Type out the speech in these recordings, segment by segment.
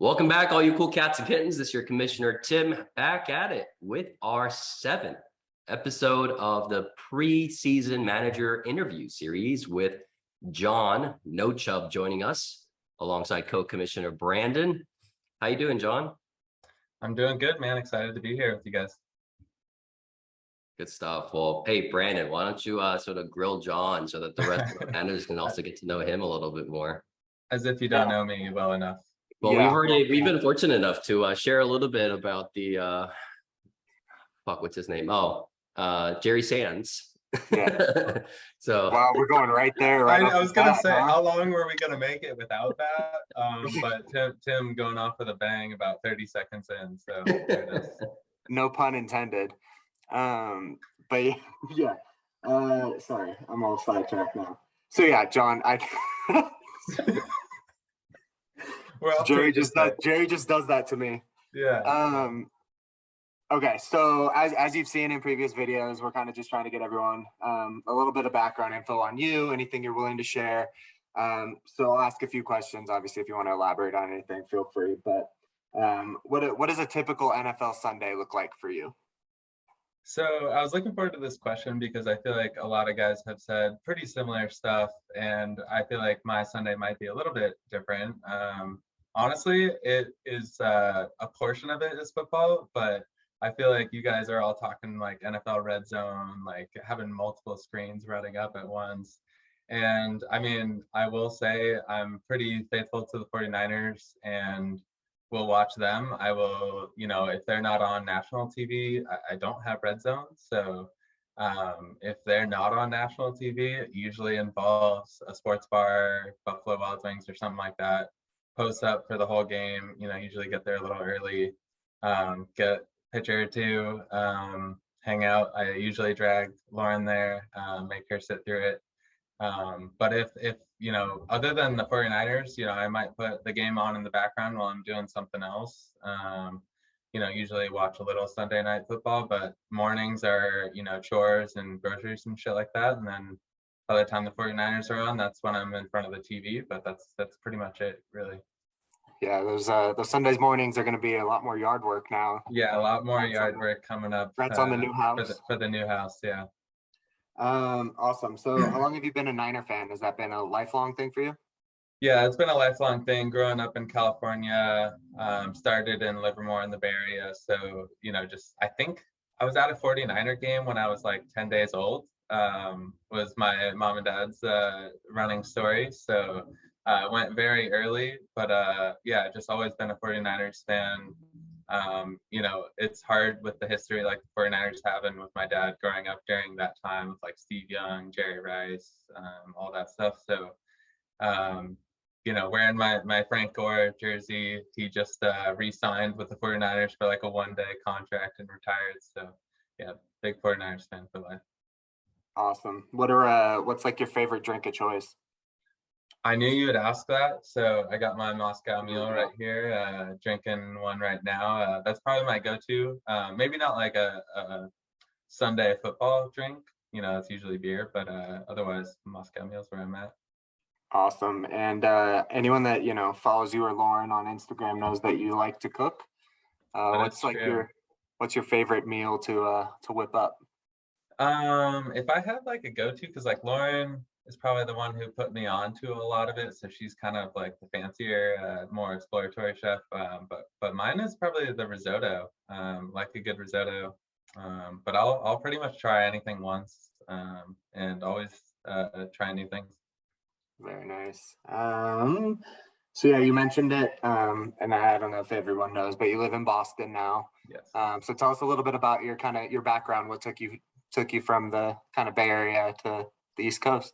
Welcome back, all you cool cats and kittens. This is your Commissioner Tim back at it with our 7th episode of the preseason manager interview series with John No Chubb joining us alongside co-commissioner Brandon. How you doing, John? I'm doing good, man. Excited to be here with you guys. Good stuff. Well, hey, Brandon, why don't you sort of grill John so that the rest of the managers can also get to know him a little bit more? As if you don't know me well enough. Well, we've been fortunate enough to share a little bit about the what's his name? Jerry Sands. Yeah. So wow, we're going right there. Right I was gonna say, how long were we gonna make it without that? But Tim going off with a bang about 30 seconds in. So there it is. No pun intended. But yeah. Sorry, I'm all sidetracked now. So yeah, John, Jerry just does that to me. Yeah. Okay, so as you've seen in previous videos, we're kind of just trying to get everyone a little bit of background info on you, anything you're willing to share. So I'll ask a few questions. Obviously, if you want to elaborate on anything, feel free. But what does a typical NFL Sunday look like for you? So I was looking forward to this question because I feel like a lot of guys have said pretty similar stuff, and I feel like my Sunday might be a little bit different. Honestly, it is a portion of it is football, but I feel like you guys are all talking like NFL Red Zone, like having multiple screens running up at once. And I mean, I will say I'm pretty faithful to the 49ers and will watch them. I will, if they're not on national TV, I don't have Red Zone. So if they're not on national TV, it usually involves a sports bar, Buffalo Wild Wings or something like that. Post up for the whole game, usually get there a little early, get a pitcher or two, hang out. I usually drag Lauren there, make her sit through it. But if other than the 49ers, I might put the game on in the background while I'm doing something else. Usually watch a little Sunday night football, but mornings are, chores and groceries and shit like that. And then by the time the 49ers are on, that's when I'm in front of the TV, but that's pretty much it, really. Yeah, those Sundays mornings are going to be a lot more yard work now. Yeah, a lot more yard work coming up. That's on the new house. For the new house, yeah. Awesome. So how long have you been a Niner fan? Has that been a lifelong thing for you? Yeah, it's been a lifelong thing. Growing up in California, started in Livermore in the Bay Area. So, I think I was at a 49er game when I was like 10 days old, was my mom and dad's running story. So went very early, but just always been a 49ers fan. It's hard with the history like the 49ers have, and with my dad growing up during that time with like Steve Young, Jerry Rice, all that stuff. So, wearing my Frank Gore jersey, he just re-signed with the 49ers for like a one-day contract and retired. So, yeah, big 49ers fan for life. Awesome. What's like your favorite drink of choice? I knew you would ask that, so I got my Moscow Mule right here, drinking one right now. That's probably my go-to. Maybe not like a Sunday football drink, it's usually beer, but otherwise Moscow Mule's where I'm at. Awesome. And anyone that follows you or Lauren on Instagram knows that you like to cook. What's your favorite meal to whip up? If I had like a go-to, because like Lauren is probably the one who put me on to a lot of it, so she's kind of like the fancier, more exploratory chef. But mine is probably the risotto. Like a good risotto. But I'll pretty much try anything once, and always try new things. Very nice. So yeah, you mentioned it, and I don't know if everyone knows, but you live in Boston now. Yes. So tell us a little bit about your background. What took you from the kind of Bay Area to the East Coast?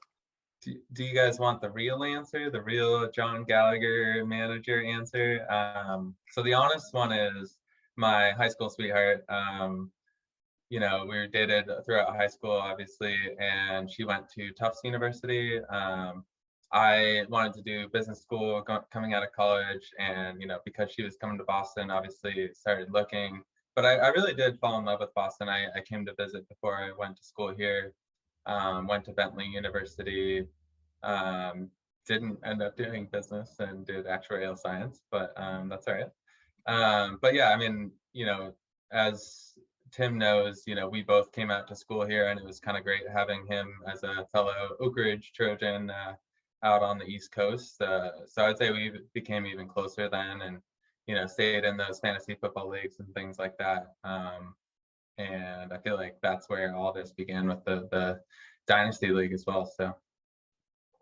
Do you guys want the real answer, the real John Gallagher manager answer? So the honest one is my high school sweetheart. We were dated throughout high school, obviously, and she went to Tufts University. I wanted to do business school coming out of college, and because she was coming to Boston, obviously started looking. But I really did fall in love with Boston. I came to visit before I went to school here. Went to Bentley University, didn't end up doing business and did actuarial science, but that's all right. But yeah, I mean, as Tim knows, we both came out to school here, and it was kind of great having him as a fellow Oak Ridge Trojan out on the East Coast. So I'd say we became even closer then, and stayed in those fantasy football leagues and things like that. And I feel like that's where all this began with the Dynasty League as well. So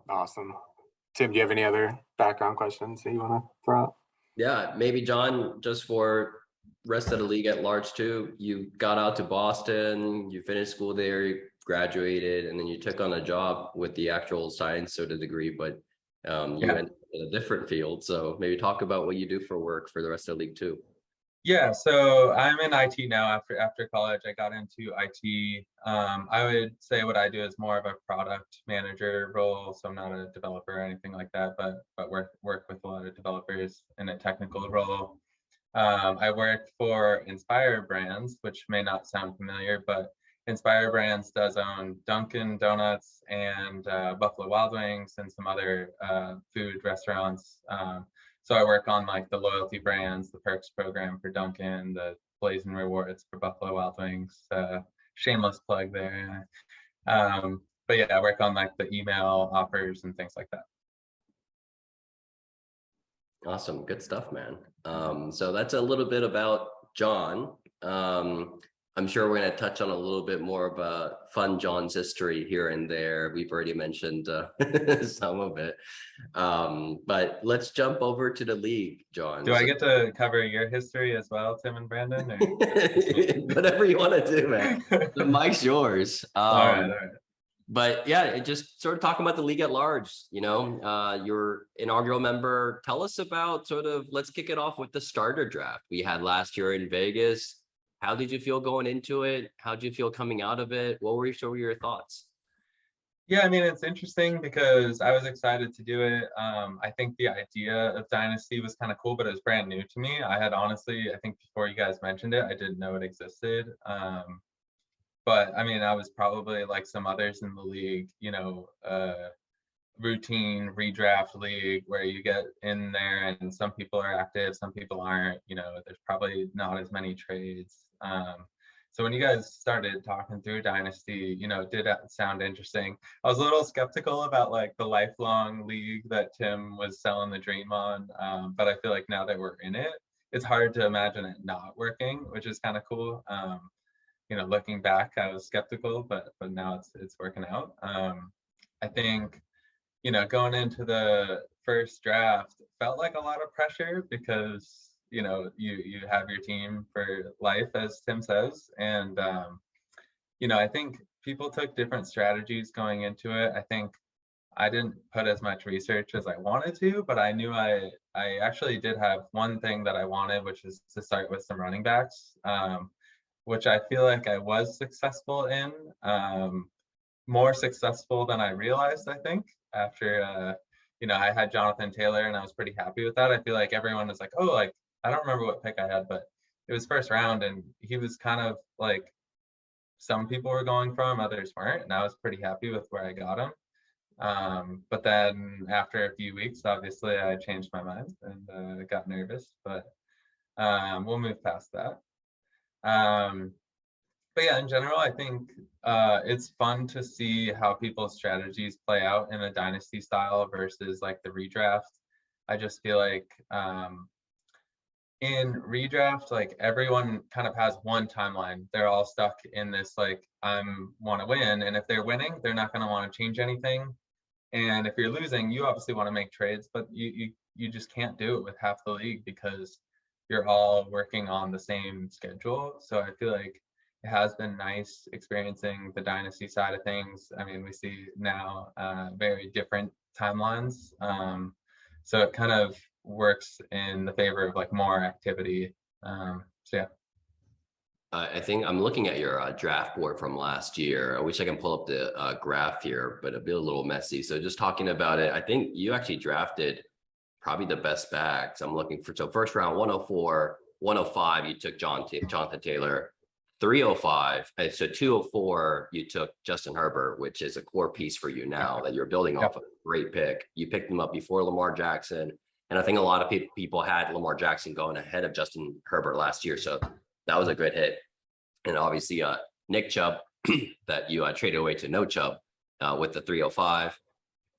awesome. Tim, do you have any other background questions that you want to throw out? Yeah, maybe John, just for rest of the league at large too. You got out to Boston, you finished school there, you graduated, and then you took on a job with the actual science sort of degree, but you went in a different field. So maybe talk about what you do for work for the rest of the league too. Yeah, so I'm in IT now. After college, I got into IT. I would say what I do is more of a product manager role. So I'm not a developer or anything like that, but work with a lot of developers in a technical role. I work for Inspire Brands, which may not sound familiar, but Inspire Brands does own Dunkin' Donuts and Buffalo Wild Wings and some other food restaurants. So I work on like the loyalty brands, the perks program for Dunkin', the Blazing Rewards for Buffalo Wild Wings. Shameless plug there. But yeah, I work on like the email offers and things like that. Awesome. Good stuff, man. So that's a little bit about John. I'm sure we're going to touch on a little bit more of fun John's history here and there. We've already mentioned some of it. But let's jump over to the league, John. Do I get to cover your history as well, Tim and Brandon? Or whatever you want to do, man. The mic's yours. All right. But yeah, just sort of talking about the league at large, your inaugural member. Tell us about let's kick it off with the starter draft we had last year in Vegas. How did you feel going into it? How did you feel coming out of it? What were your thoughts? Yeah, I mean, it's interesting because I was excited to do it. I think the idea of Dynasty was kind of cool, but it was brand new to me. I had honestly, I think before you guys mentioned it, I didn't know it existed. But I mean, I was probably like some others in the league, routine redraft league where you get in there and some people are active, some people aren't, there's probably not as many trades. So when you guys started talking through Dynasty, it did sound interesting. I was a little skeptical about like the lifelong league that Tim was selling the dream on. But I feel like now that we're in it, it's hard to imagine it not working, which is kind of cool. Looking back, I was skeptical, but now it's working out. I think, going into the first draft felt like a lot of pressure because, you have your team for life, as Tim says. And, I think people took different strategies going into it. I think I didn't put as much research as I wanted to, but I knew I actually did have one thing that I wanted, which is to start with some running backs. Which I feel like I was successful in, more successful than I realized, I think, after, I had Jonathan Taylor and I was pretty happy with that. I feel like everyone was like, oh, like, I don't remember what pick I had, but it was first round and he was kind of like, some people were going from, others weren't, and I was pretty happy with where I got him. But then after a few weeks, obviously I changed my mind and got nervous, but we'll move past that. But yeah, in general, I think it's fun to see how people's strategies play out in a dynasty style versus like the redraft. I just feel like in redraft, like everyone kind of has one timeline. They're all stuck in this like want to win, and if they're winning, they're not going to want to change anything. And if you're losing, you obviously want to make trades, but you just can't do it with half the league because you're all working on the same schedule. So I feel like it has been nice experiencing the dynasty side of things. I mean, we see now very different timelines. So it kind of works in the favor of like more activity. So yeah. I think I'm looking at your draft board from last year. I wish I can pull up the graph here, but it'd be a little messy. So just talking about it, I think you actually drafted probably the best backs I'm looking for. So first round, 104, 105, you took Jonathan Taylor. 305, and so 204, you took Justin Herbert, which is a core piece for you now that you're building off of. Great pick. You picked him up before Lamar Jackson. And I think a lot of people had Lamar Jackson going ahead of Justin Herbert last year. So that was a good hit. And obviously, Nick Chubb that you traded away to no Chubb with the 305.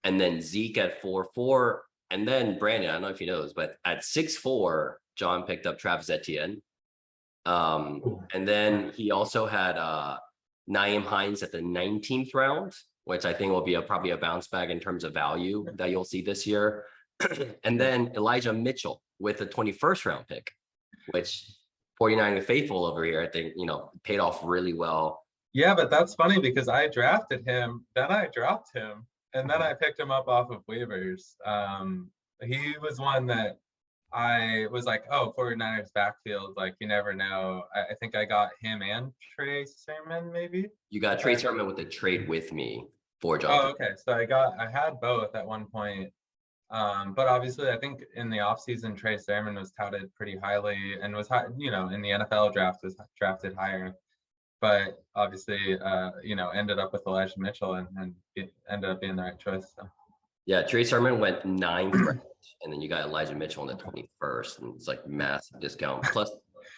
And then Zeke at 4-4. And then Brandon, I don't know if you know this, but at 6-4, John picked up Travis Etienne. And then he also had Nyheim Hines at the 19th round, which I think will be probably a bounce back in terms of value that you'll see this year. And then Elijah Mitchell with the 21st round pick, which 49 faithful over here, I think, paid off really well. Yeah, but that's funny because I drafted him, then I dropped him, and then I picked him up off of waivers. He was one that I was like, oh, 49ers backfield, like you never know. I think I got him and Trey Sermon, maybe. You got Trey Sermon with a trade with me for Jonathan. Oh, okay. So I had both at one point. But obviously, I think in the offseason, Trey Sermon was touted pretty highly and was, in the NFL draft was drafted higher. But obviously, ended up with Elijah Mitchell and it ended up being the right choice. So. Yeah, Trey Sermon went 9th round, and then you got Elijah Mitchell in the 21st, and it's like massive discount. Plus,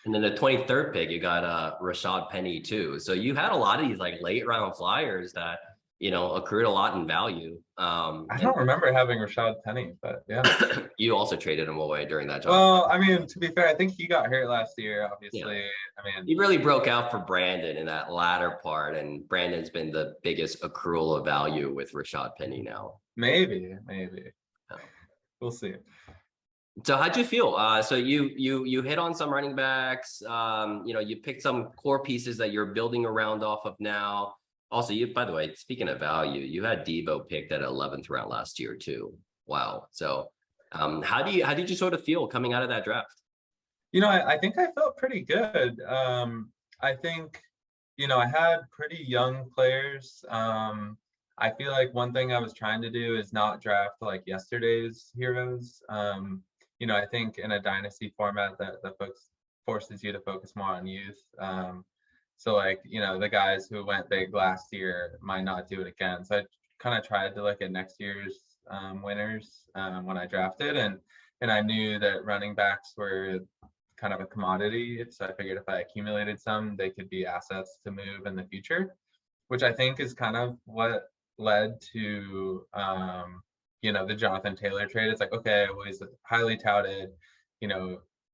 and then the 23rd pick, you got Rashad Penny too. So you had a lot of these like late round flyers that accrued a lot in value. I don't remember having Rashad Penny, but yeah. You also traded him away during that job. Well, I mean, to be fair, I think he got hurt last year, obviously. Yeah. I mean, he really broke out for Brandon in that latter part, and Brandon's been the biggest accrual of value with Rashad Penny now. Maybe. We'll see. So how'd you feel? So you hit on some running backs. You picked some core pieces that you're building around off of now. Also, by the way, speaking of value, you had Debo picked at 11th round last year too. Wow. So how did you sort of feel coming out of that draft? I think I felt pretty good. I think, I had pretty young players. I feel like one thing I was trying to do is not draft like yesterday's heroes. I think in a dynasty format that forces you to focus more on youth. So like, the guys who went big last year might not do it again. So I kind of tried to look at next year's winners when I drafted, and I knew that running backs were kind of a commodity. So I figured if I accumulated some, they could be assets to move in the future, which I think is kind of what led to the Jonathan Taylor trade. It's like, okay, well, he's highly touted,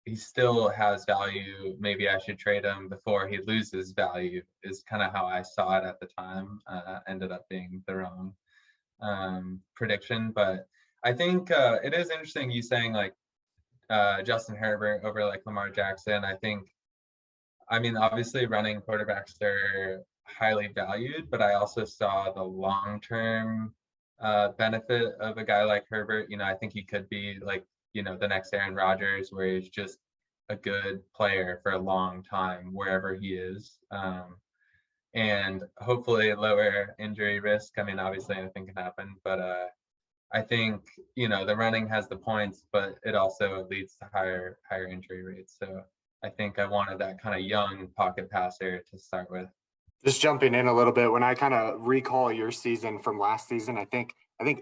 he still has value. Maybe I should trade him before he loses value, is kind of how I saw it at the time. Ended up being the wrong prediction. But I think it is interesting you saying like Justin Herbert over like Lamar Jackson. I mean, obviously running quarterbacks are highly valued, but I also saw the long-term benefit of a guy like Herbert. I think he could be like, the next Aaron Rodgers, where he's just a good player for a long time, wherever he is. And hopefully lower injury risk. I mean, obviously anything can happen, but I think, the running has the points, but it also leads to higher injury rates. So I think I wanted that kind of young pocket passer to start with. Just jumping in a little bit, when I kind of recall your season from last season, I think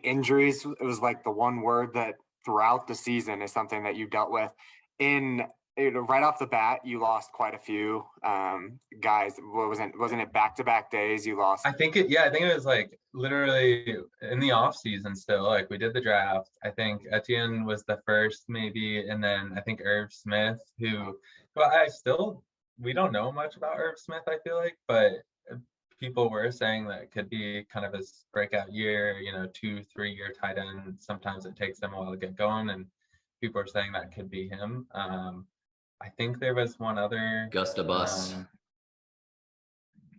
injuries, it was like the one word that throughout the season is something that you dealt with. Right off the bat, you lost quite a few guys. Wasn't it back-to-back days you lost? I think it was like literally in the off season still. Like we did the draft. I think Etienne was the first maybe, and then I think Irv Smith, we don't know much about Irv Smith, I feel like, but people were saying that it could be kind of his breakout year, 2-3 year tight end. Sometimes it takes them a while to get going, and people are saying that could be him. I think there was one other. Gus Bus.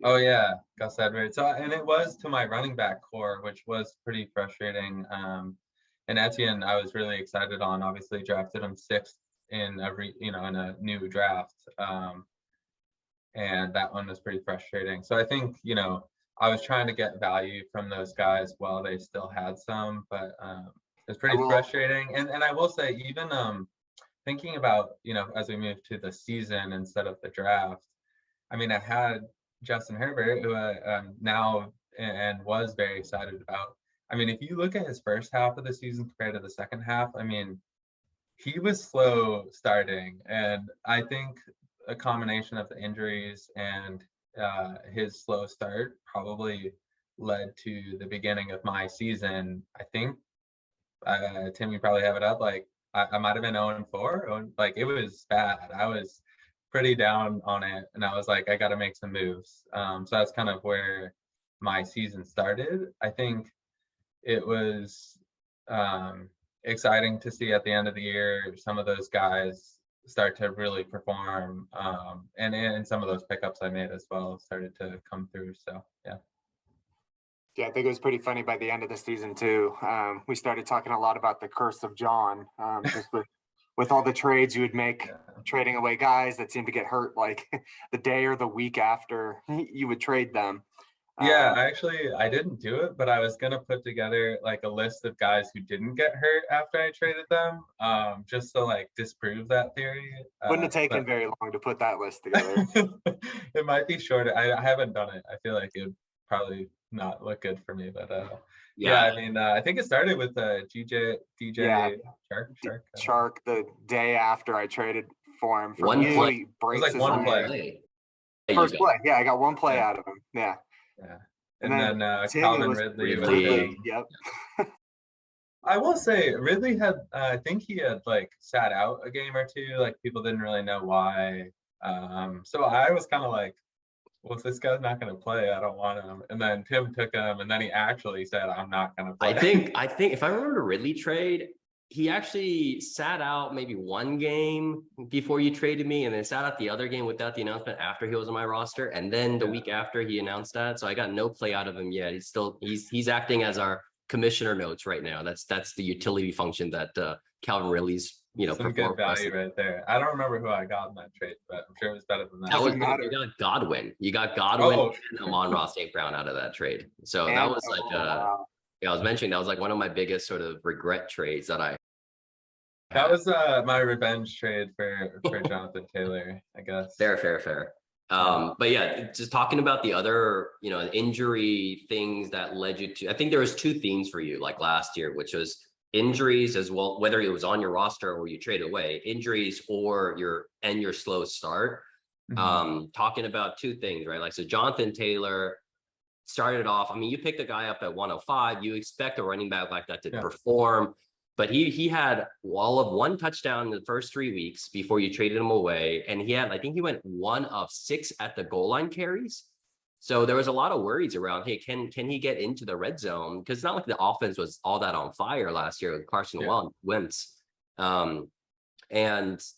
Oh yeah, Gus Edwards. And it was to my running back core, which was pretty frustrating. And Etienne, I was really excited on. Obviously, drafted him 6th in a new draft. And that one was pretty frustrating. So I think, I was trying to get value from those guys while they still had some, but it's pretty frustrating. And I will say, even thinking about, as we move to the season instead of the draft, I mean, I had Justin Herbert, who I now and was very excited about. I mean, if you look at his first half of the season compared to the second half, I mean, he was slow starting, and I think a combination of the injuries and his slow start probably led to the beginning of my season. I think Tim, you probably have it up. Like I might have been 0-4. Like it was bad. I was pretty down on it, and I was like, I got to make some moves. So that's kind of where my season started. I think it was exciting to see at the end of the year some of those guys start to really perform, and some of those pickups I made as well started to come through. So yeah. Yeah, I think it was pretty funny by the end of the season too. We started talking a lot about the curse of John, just with all the trades you would make, Yeah. trading away guys that seemed to get hurt like the day or the week after you would trade them. Yeah, I didn't do it, but I was gonna put together like a list of guys who didn't get hurt after I traded them, just to like disprove that theory. Wouldn't have But taken very long to put that list together. it might be shorter. I haven't done it. I feel like it would probably not look good for me, but yeah, Yeah. I mean, I think it started with Yeah, DJ Shark. Shark the day after I traded for him from One you, play. he It was breaks like his one One leg. play. play. First play, yeah, I got one play Yeah, out of him. Yeah, yeah. and And then then Tim, it Calvin was Ridley with Ridley. Yep. I will say Ridley had I think he had like sat out a game or two, like people didn't really know why. So I was kind of like, well, if this guy's not gonna play, I don't want him. And then Tim took him and then he actually said, I'm not gonna I play. think if I remember the Ridley trade, he actually sat out maybe one game before you traded me, and then sat out the other game without the announcement after he was on my roster. And then the Yeah. week after he announced that. So I got no play out of him yet. He's acting as our commissioner notes right now. That's the utility function that Calvin Ridley's Some good performed for us. value right there. I don't remember who I got in that trade, but I'm sure it was better than that. That was Doesn't good. matter. You got Godwin. You got Godwin Oh, and Amon-Ra St. Brown out of that trade. So that And was like wow. yeah, I was mentioning that was like one of my biggest sort of regret trades that I that had. was my revenge trade for Jonathan Taylor, I guess. Fair. But yeah, just talking about the other, injury things that led you to, I think there was two themes for you like last year, which was injuries as well, whether it was on your roster or you traded away, injuries or your slow start. Talking about two things, right? Like, so Jonathan Taylor started off, I mean, you picked a guy up at 105, you expect a running back like that to Yeah. perform, but he had all of one touchdown in the first 3 weeks before you traded him away. And I think he went 1 of 6 at the goal line carries. So there was a lot of worries around, hey, can he get into the red zone? Because it's not like the offense was all that on fire last year with Carson Wentz. And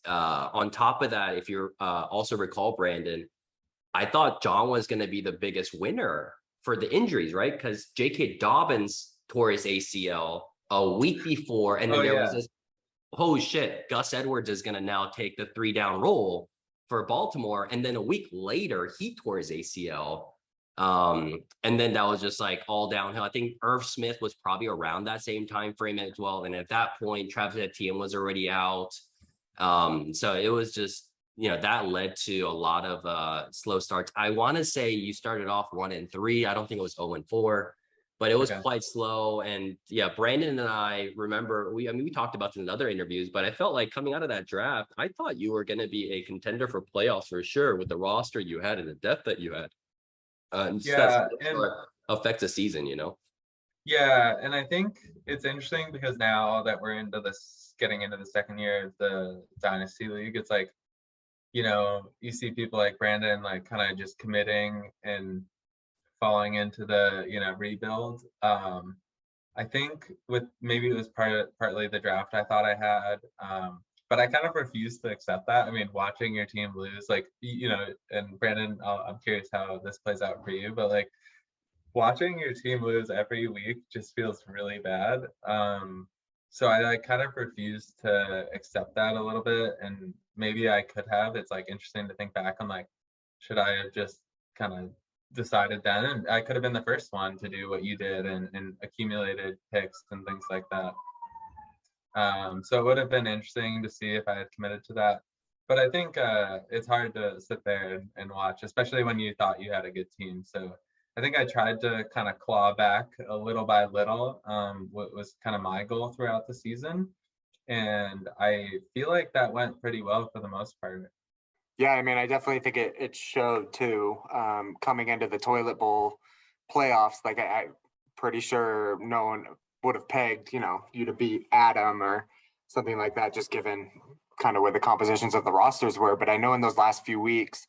on top of that, if you also recall, Brandon, I thought John was going to be the biggest winner for the injuries, right? Because J.K. Dobbins tore his ACL a week before, and then was this, oh shit, Gus Edwards is going to now take the 3-down role for Baltimore, and then a week later he tore his ACL, and then that was just like all downhill. I think Irv Smith was probably around that same time frame as well, and at that point Travis Etienne was already out, so it was just, that led to a lot of slow starts. I want to say you started off 1-3. I don't think it was 0-4, but it was quite slow. And yeah, Brandon and I remember we talked about this in other interviews, but I felt like coming out of that draft, I thought you were going to be a contender for playoffs for sure with the roster you had and the depth that you had. And affects a season, Yeah, and I think it's interesting because now that we're getting into the second year of the Dynasty League, it's like, you see people like Brandon like kind of just committing and falling into the, rebuild. I think maybe it was partly the draft I thought I had, but I kind of refused to accept that. I mean, watching your team lose, like, and Brandon, I'm curious how this plays out for you, but like watching your team lose every week just feels really bad. So I like kind of refused to accept that a little bit, and maybe I could have. It's like interesting to think back on like, should I have just kind of decided then? And I could have been the first one to do what you did and accumulated picks and things like that. So it would have been interesting to see if I had committed to that. But I think it's hard to sit there and watch, especially when you thought you had a good team. So I think I tried to kind of claw back a little by little, what was kind of my goal throughout the season. And I feel like that went pretty well for the most part. Yeah, I mean, I definitely think it showed too. Coming into the toilet bowl playoffs, like I'm pretty sure no one would have pegged, you to beat Adam or something like that, just given kind of where the compositions of the rosters were. But I know in those last few weeks,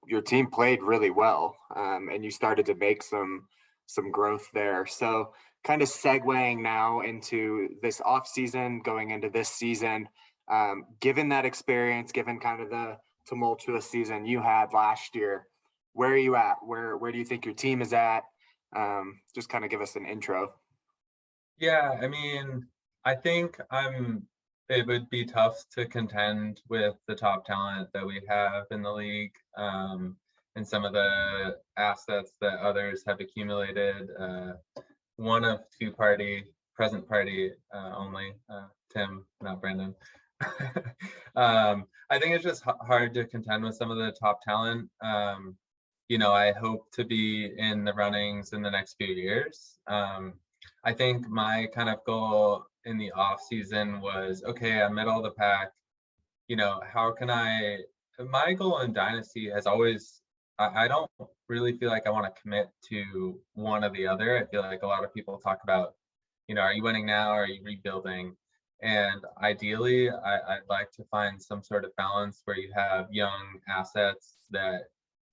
your team played really well, and you started to make some growth there. So kind of segueing now into this off season, going into this season, given that experience, given kind of the tumultuous season you had last year, where are you at? Where do you think your team is at? Just kind of give us an intro. Yeah, I mean, I think it would be tough to contend with the top talent that we have in the league, and some of the assets that others have accumulated. One of two present party only, Tim, not Brandon. I think it's just hard to contend with some of the top talent. I hope to be in the runnings in the next few years. I think my kind of goal in the off season was, okay, I'm middle of the pack. How can my goal in Dynasty has always, I don't really feel like I want to commit to one or the other. I feel like a lot of people talk about, are you winning now or are you rebuilding? And ideally, I'd like to find some sort of balance where you have young assets that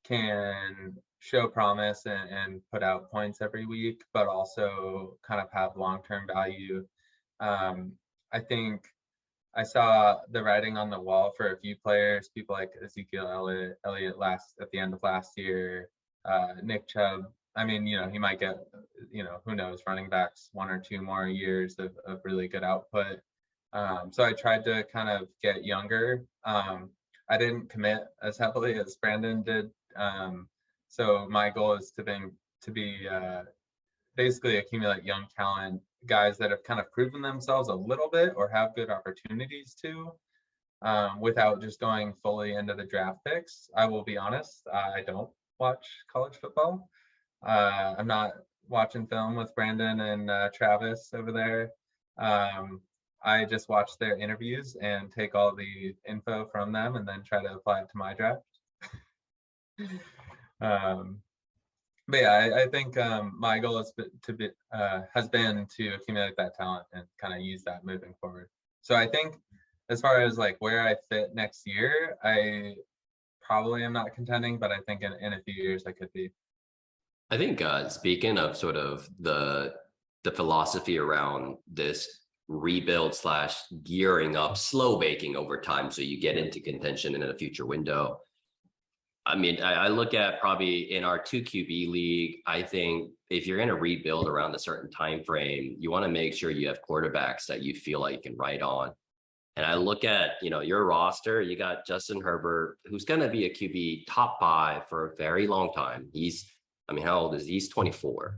can show promise and put out points every week, but also kind of have long-term value. I think I saw the writing on the wall for a few players, people like Ezekiel Elliott at the end of last year, Nick Chubb. I mean, he might get, who knows, running backs 1 or 2 more years of really good output. So I tried to kind of get younger. I didn't commit as heavily as Brandon did. So my goal is to be basically accumulate young talent, guys that have kind of proven themselves a little bit or have good opportunities to, without just going fully into the draft picks. I will be honest, I don't watch college football. I'm not watching film with Brandon and Travis over there. I just watch their interviews and take all the info from them and then try to apply it to my draft. But yeah, I think my goal has been to accumulate that talent and kind of use that moving forward. So I think as far as like where I fit next year, I probably am not contending, but I think in a few years I could be. I think speaking of sort of the philosophy around this rebuild / gearing up, slow baking over time so you get into contention in a future window. I mean, I look at probably in our 2 QB league, I think if you're going to rebuild around a certain time frame, you want to make sure you have quarterbacks that you feel like you can ride on. And I look at, your roster, you got Justin Herbert, who's going to be a QB top 5 for a very long time. How old is he? He's 24.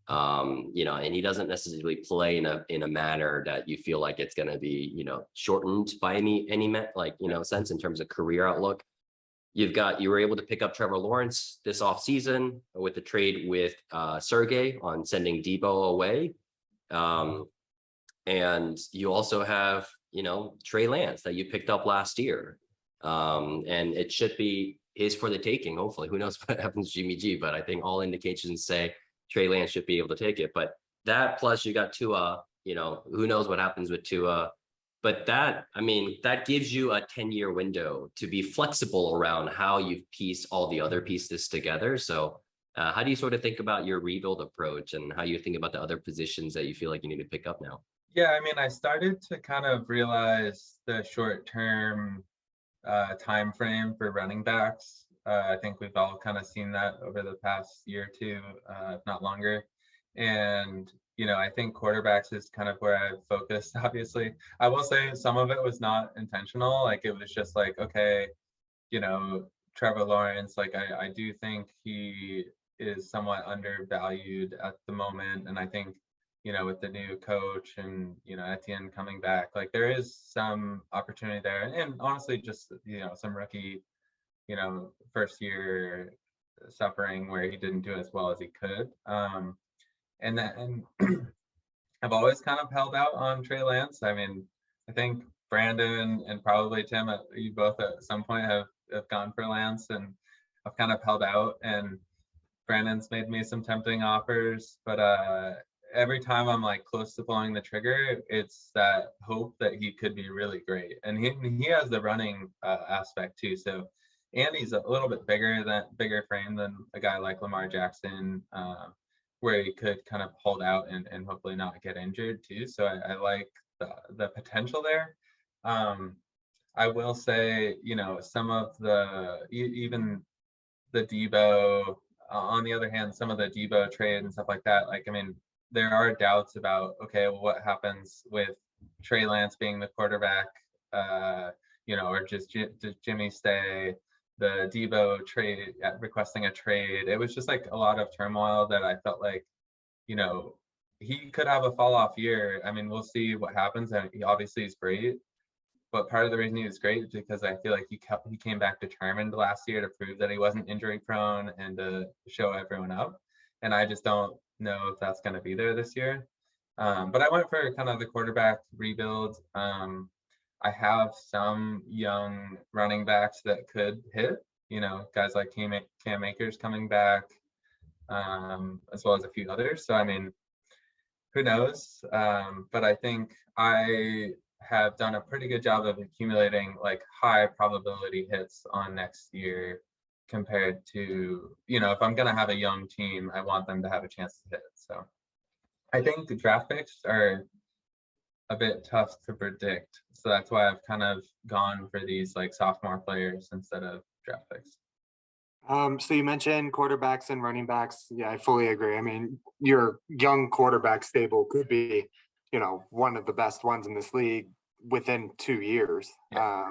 And he doesn't necessarily play in a manner that you feel like it's going to be, shortened by any sense in terms of career outlook. You were able to pick up Trevor Lawrence this offseason with the trade with Sergey on sending Debo away. And you also have, Trey Lance that you picked up last year. And it should be his for the taking, hopefully. Who knows what happens to Jimmy G, but I think all indications say Trey Lance should be able to take it. But that plus you got Tua, who knows what happens with Tua. But that gives you a 10-year window to be flexible around how you piece all the other pieces together. So how do you sort of think about your rebuild approach and how you think about the other positions that you feel like you need to pick up now? Yeah, I started to kind of realize the short-term time frame for running backs. I think we've all kind of seen that over the past year or two, if not longer. And I think quarterbacks is kind of where I've focused, obviously. I will say some of it was not intentional. Like it was just like, okay, Trevor Lawrence, like I do think he is somewhat undervalued at the moment. And I think, with the new coach and, Etienne coming back, like there is some opportunity there. And honestly, just, some rookie, first year suffering where he didn't do as well as he could. And I've always kind of held out on Trey Lance. I mean, I think Brandon and probably Tim, you both at some point have gone for Lance, and I've kind of held out, and Brandon's made me some tempting offers, but every time I'm like close to pulling the trigger, it's that hope that he could be really great. And he has the running aspect too. So, and he's a little bit bigger frame than a guy like Lamar Jackson, where he could kind of hold out and hopefully not get injured too. So I like the potential there. I will say, some of even the Debo, on the other hand, some of the Debo trade and stuff like that, like, I mean, there are doubts about, okay, well, what happens with Trey Lance being the quarterback, or just does Jimmy stay? The Debo trade, requesting a trade. It was just like a lot of turmoil that I felt like, he could have a fall off year. I mean, we'll see what happens. And he obviously is great. But part of the reason he was great is because I feel like he came back determined last year to prove that he wasn't injury prone and to show everyone up. And I just don't know if that's going to be there this year. But I went for kind of the quarterback rebuild. I have some young running backs that could hit, guys like Cam Akers coming back, as well as a few others. So, I mean, who knows? But I think I have done a pretty good job of accumulating like high probability hits on next year compared to, if I'm going to have a young team, I want them to have a chance to hit. So I think the draft picks are a bit tough to predict. So that's why I've kind of gone for these like sophomore players instead of draft picks. So you mentioned quarterbacks and running backs. Yeah, I fully agree. I mean, your young quarterback stable could be, one of the best ones in this league within 2 years. Yeah.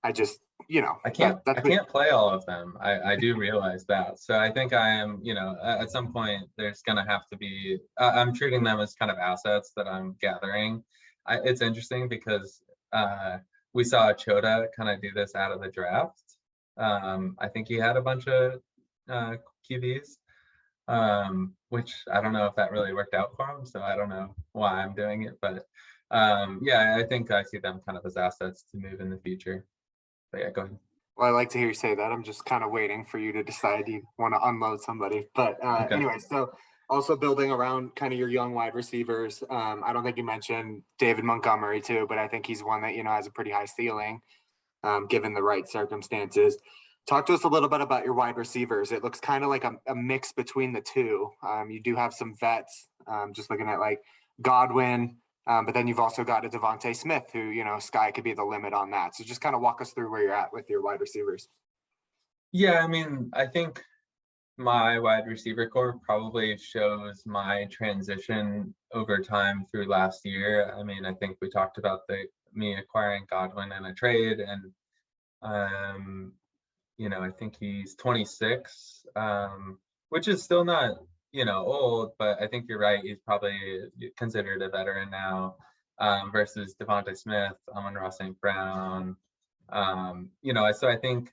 I just, I can't play all of them. I do realize that. So I think I am, at some point there's going to have to be, I'm treating them as kind of assets that I'm gathering. It's interesting because we saw Chota kind of do this out of the draft. I think he had a bunch of QBs, which I don't know if that really worked out for him. So I don't know why I'm doing it, but yeah, I think I see them kind of as assets to move in the future. But yeah, go ahead. Well, I like to hear you say that. I'm just kind of waiting for you to decide you want to unload somebody. But Okay. Anyway, so also building around kind of your young wide receivers. I don't think you mentioned David Montgomery too, but I think he's one that, has a pretty high ceiling given the right circumstances. Talk to us a little bit about your wide receivers. It looks kind of like a mix between the two. You do have some vets, just looking at like Godwin, but then you've also got a Devontae Smith who, sky could be the limit on that. So just kind of walk us through where you're at with your wide receivers. Yeah, I mean, I think my wide receiver core probably shows my transition over time through last year. I mean, I think we talked about me acquiring Godwin in a trade, and I think he's 26, which is still not, old, but I think you're right. He's probably considered a veteran now, versus Devontae Smith, Amon-Ra St. Brown. So I think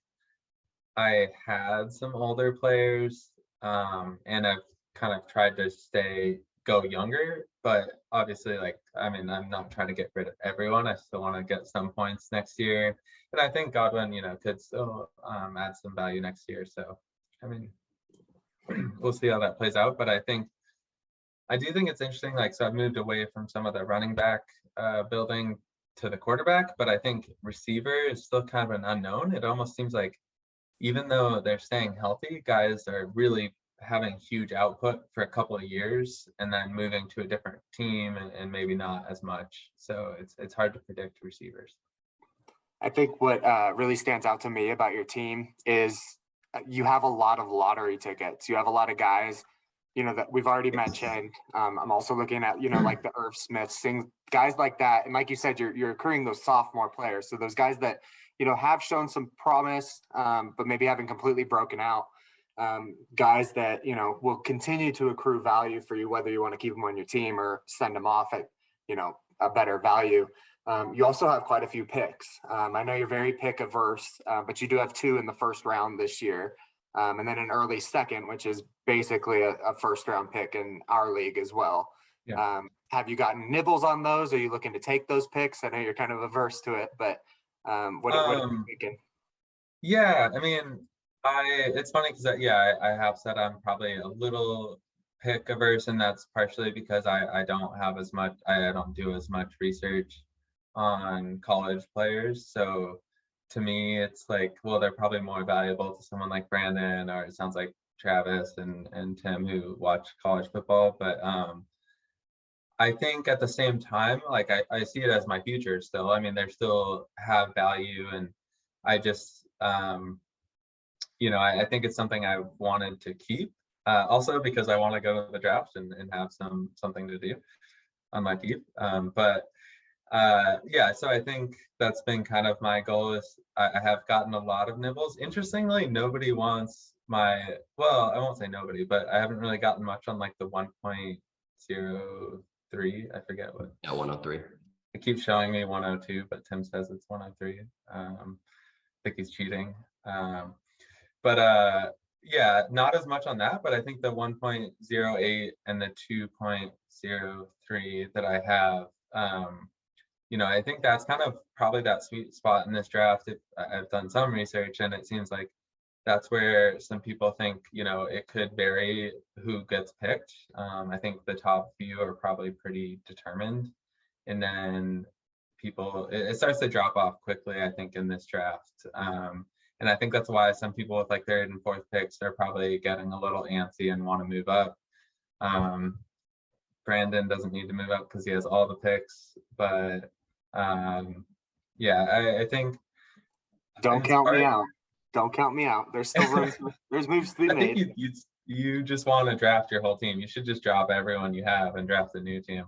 I had some older players, and I've kind of tried to go younger, but obviously, I'm not trying to get rid of everyone. I still want to get some points next year. And I think Godwin, could still add some value next year. So, I mean, we'll see how that plays out. But I do think it's interesting. So I've moved away from some of the running back building to the quarterback, but I think receiver is still kind of an unknown. It almost seems like even though they're staying healthy, guys are really having huge output for a couple of years and then moving to a different team and maybe not as much. So it's hard to predict receivers. I think what really stands out to me about your team is you have a lot of lottery tickets. You have a lot of guys, that we've already mentioned. I'm also looking at, like the Irv Smiths, guys like that. And like you said, you're accruing those sophomore players. So those guys that, have shown some promise, but maybe haven't completely broken out. guys that, will continue to accrue value for you, whether you want to keep them on your team or send them off at, a better value. You also have quite a few picks. I know you're very pick averse, but you do have 2 in the first round this year. And then an early second, which is basically a first round pick in our league as well. Yeah. Have you gotten nibbles on those? Are you looking to take those picks? I know you're kind of averse to it, but what are you thinking? Yeah, I mean, it's funny because I have said I'm probably a little pick averse, and that's partially because I don't do as much research on college players. So to me, it's like, well, they're probably more valuable to someone like Brandon, or it sounds like Travis and Tim, who watch college football. But I think at the same time, like I see it as my future still. I mean, they still have value, and I just I think it's something I wanted to keep. Also because I want to go to the draft and have something to do on my team. So I think that's been kind of my goal. Is I have gotten a lot of nibbles. Interestingly, nobody wants I won't say nobody, but I haven't really gotten much on like the 1.03. I forget what. Yeah, 103. It keeps showing me 102, but Tim says it's 103. I think he's cheating. Not as much on that, but I think the 1.08 and the 2.03 that I have, I think that's kind of probably that sweet spot in this draft. I've done some research, and it seems like that's where some people think, it could vary who gets picked. I think the top few are probably pretty determined, and then it starts to drop off quickly, I think, in this draft. And I think that's why some people with like 3rd and 4th picks are probably getting a little antsy and want to move up. Brandon doesn't need to move up because he has all the picks, but I think. Don't count me out. Don't count me out. There's still room. There's moves to be made. I think you just want to draft your whole team. You should just drop everyone you have and draft a new team.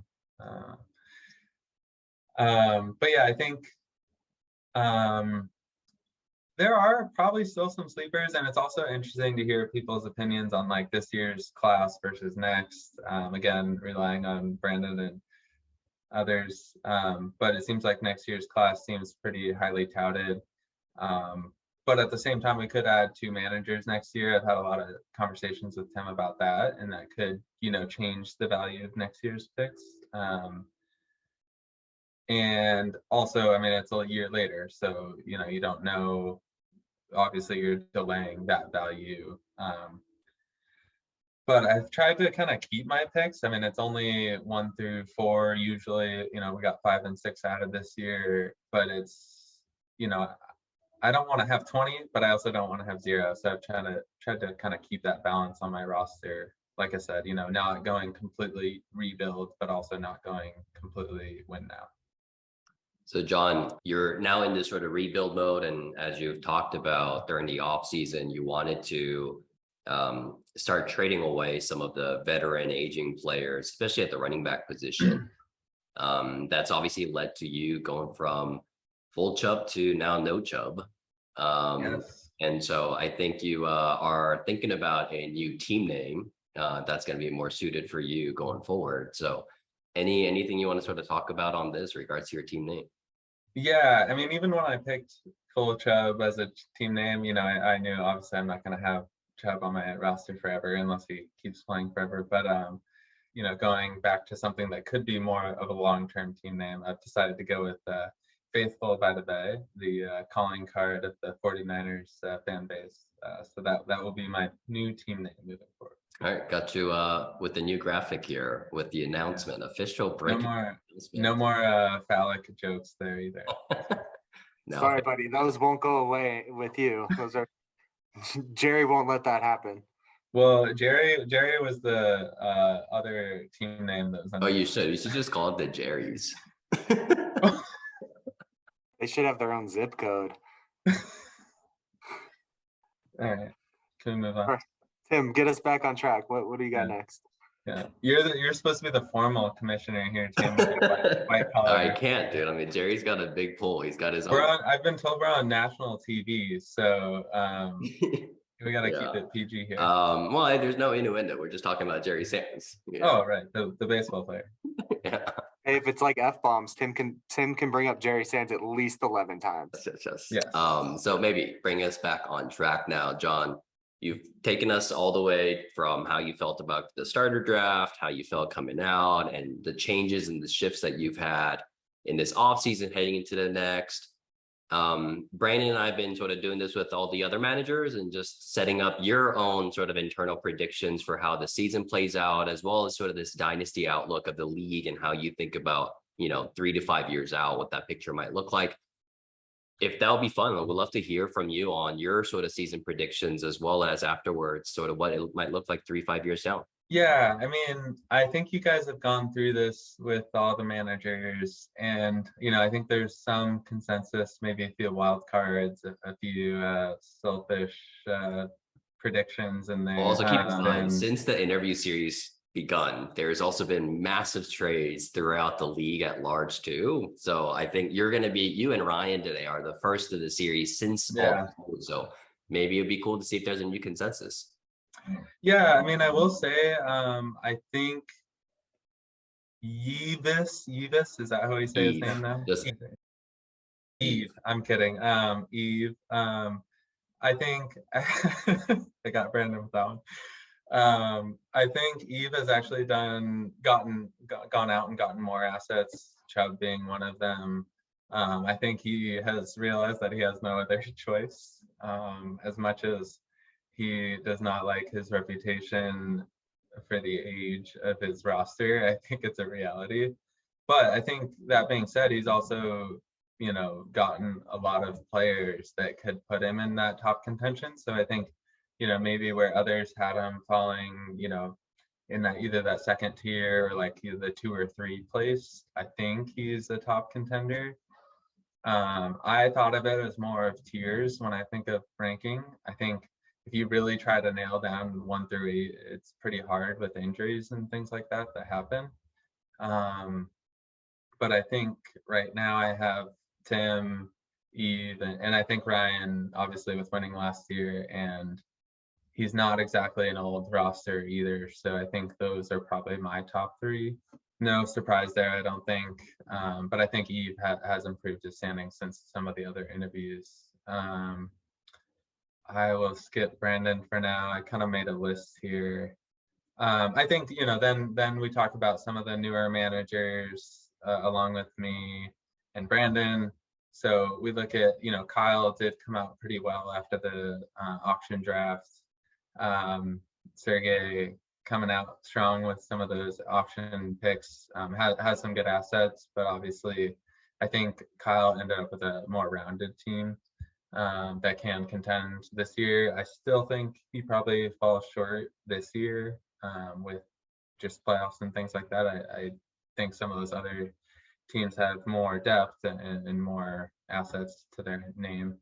I think there are probably still some sleepers, and it's also interesting to hear people's opinions on like this year's class versus next. Again, relying on Brandon and others, but it seems like next year's class seems pretty highly touted. But at the same time, we could add 2 managers next year. I've had a lot of conversations with Tim about that, and that could, change the value of next year's picks. And also, I mean, it's a year later, so, you don't know. Obviously, you're delaying that value. But I've tried to kind of keep my picks. I mean, it's only 1 through 4 usually. We got 5 and 6 added this year, but it's, I don't want to have 20, but I also don't want to have 0. So I've tried to kind of keep that balance on my roster. Like I said, not going completely rebuild, but also not going completely win now. So John, you're now in this sort of rebuild mode, and as you've talked about during the off season, you wanted to start trading away some of the veteran aging players, especially at the running back position. That's obviously led to you going from full Chubb to now no Chubb. Yes. And so I think you are thinking about a new team name that's going to be more suited for you going forward. So anything you want to sort of talk about on this regards to your team name? Yeah, I mean, even when I picked full Chubb as a team name, I knew obviously I'm not going to have Chubb on my roster forever unless he keeps playing forever. But going back to something that could be more of a long-term team name, I've decided to go with Faithful by the Bay, the calling card of the 49ers fan base. So that will be my new team name moving forward. All right, got you with the new graphic here with the announcement, official breaking. No more phallic jokes there either. No. Sorry, buddy, those won't go away with you. Those are Jerry won't let that happen. Well, Jerry was the other team name that was on. Oh, you should just call it the Jerrys. They should have their own zip code. All right, can we move on? Right. Tim, get us back on track. What do you got next? Yeah, you're supposed to be the formal commissioner here, Tim. White collar. I can't, dude. I mean, Jerry's got a big pull. He's got his own. I've been told we're on national TV, so We gotta keep Yeah. it PG here. Well, there's no innuendo. We're just talking about Jerry Sands. Oh, right, the baseball player. Yeah. Hey, if it's like F-bombs, Tim can bring up Jerry Sands at least 11 times. Yes. Yes. So maybe bring us back on track now, John. You've taken us all the way from how you felt about the starter draft, how you felt coming out, and the changes and the shifts that you've had in this offseason heading into the next. Brandon and I have been sort of doing this with all the other managers and just setting up your own sort of internal predictions for how the season plays out, as well as sort of this dynasty outlook of the league and how you think about, 3 to 5 years out, what that picture might look like. If that'll be fun, we'd love to hear from you on your sort of season predictions, as well as afterwards, sort of what it might look like 3-5 years down. Yeah, I mean, I think you guys have gone through this with all the managers, and I think there's some consensus, maybe a few wild cards, a few selfish predictions in there. Also, keep in mind, and since the interview series begun, there's also been massive trades throughout the league at large too. So I think you and Ryan today are the first of the series since Yeah. so maybe it'd be cool to see if there's a new consensus. Yeah, I mean, I will say, I think Yevis, is that how you say his Eve. name now? Just Eve. I'm kidding. Eve. I think I got Brandon with that one. I think Eve has actually gone out and gotten more assets, Chubb being one of them. I think he has realized that he has no other choice, as much as he does not like his reputation for the age of his roster. I think it's a reality. But I think that being said, he's also, gotten a lot of players that could put him in that top contention. So I think, maybe where others had him falling, in that either that second tier or like the 2 or 3 place, I think he's a top contender. I thought of it as more of tiers when I think of ranking. I think if you really try to nail down 1 through 8, it's pretty hard with injuries and things like that happen. But I think right now I have Tim, Eve, and I think Ryan, obviously with winning last year, and he's not exactly an old roster either. So I think those are probably my top 3. No surprise there, I don't think. But I think Eve has improved his standing since some of the other interviews. I will skip Brandon for now. I kind of made a list here. I think, then we talk about some of the newer managers along with me and Brandon. So we look at, Kyle did come out pretty well after the auction draft. Sergey coming out strong with some of those auction picks, has some good assets, but obviously I think Kyle ended up with a more rounded team that can contend this year. I still think he probably falls short this year with just playoffs and things like that. I think some of those other teams have more depth and more assets to their name.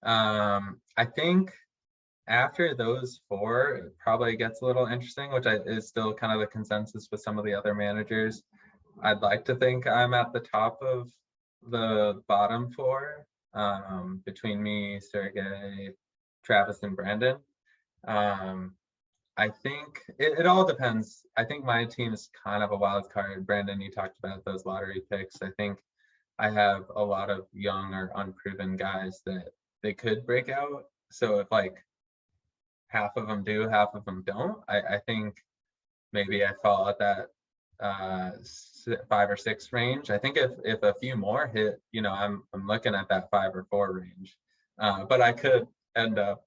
I think after those 4, it probably gets a little interesting, which is still kind of the consensus with some of the other managers. I'd like to think I'm at the top of the bottom 4, between me, Sergey, Travis, and Brandon. I think it all depends. I think my team is kind of a wild card. Brandon, you talked about those lottery picks. I think I have a lot of young or unproven guys that they could break out. So if like half of them do, half of them don't, I think maybe I fall at that 5 or 6 range. I think if a few more hit, I'm looking at that 5 or 4 range. But I could end up,